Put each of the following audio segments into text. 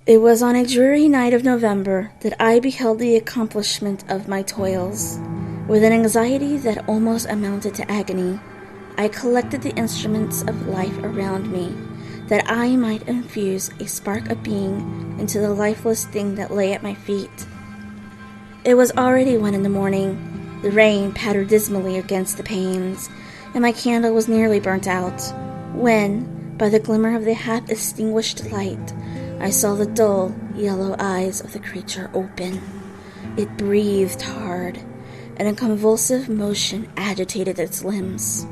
It was on a dreary night of November that I beheld the accomplishment of my toils. With an anxiety that almost amounted to agony, I collected the instruments of life around me, that I might infuse a spark of being into the lifeless thing that lay at my feet. It was already 1 a.m. The rain pattered dismally against the panes, and my candle was nearly burnt out, when, by the glimmer of the half-extinguished light, I saw the dull, yellow eyes of the creature open. It breathed hard, and a convulsive motion agitated its limbs.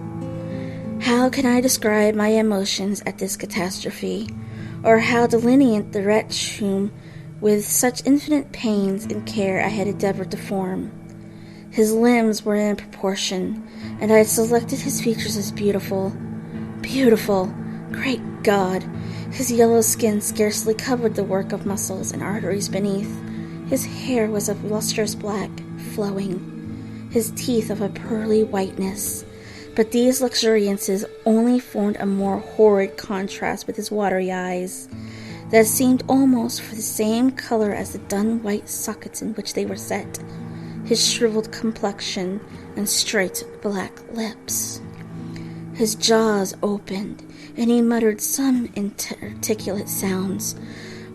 How can I describe my emotions at this catastrophe, or how delineate the wretch whom, with such infinite pains and care, I had endeavored to form? His limbs were in proportion, and I had selected his features as beautiful. Beautiful! Great God! His yellow skin scarcely covered the work of muscles and arteries beneath. His hair was of lustrous black, flowing, his teeth of a pearly whiteness. But these luxuriances only formed a more horrid contrast with his watery eyes, that seemed almost for the same color as the dun white sockets in which they were set, his shriveled complexion and straight black lips. His jaws opened, and he muttered some inarticulate sounds,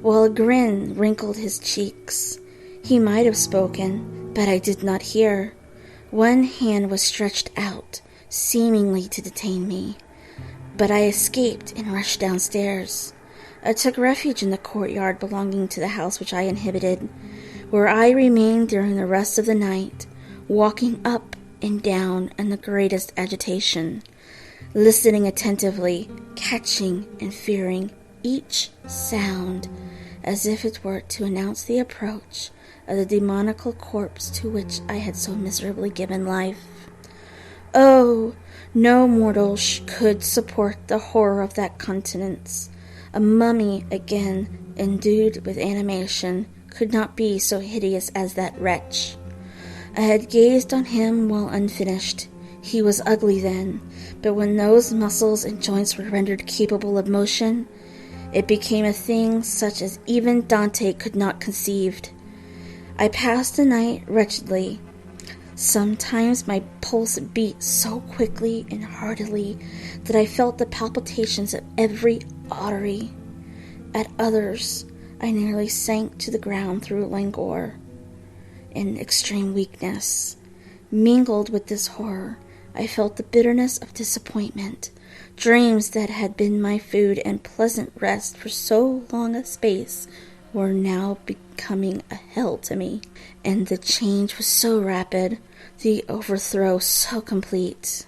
while a grin wrinkled his cheeks. He might have spoken, but I did not hear. One hand was stretched out, seemingly to detain me, but I escaped and rushed downstairs. I took refuge in the courtyard belonging to the house which I inhabited, where I remained during the rest of the night, walking up and down in the greatest agitation, listening attentively, catching and fearing each sound, as if it were to announce the approach of the demoniacal corpse to which I had so miserably given life. Oh, no mortal could support the horror of that countenance. A mummy, again endued with animation, could not be so hideous as that wretch. I had gazed on him while unfinished. He was ugly then, but when those muscles and joints were rendered capable of motion, it became a thing such as even Dante could not conceive. I passed the night wretchedly. Sometimes my pulse beat so quickly and heartily that I felt the palpitations of every artery. At others, I nearly sank to the ground through languor and extreme weakness. Mingled with this horror, I felt the bitterness of disappointment. Dreams that had been my food and pleasant rest for so long a space were now becoming a hell to me, and the change was so rapid, the overthrow so complete.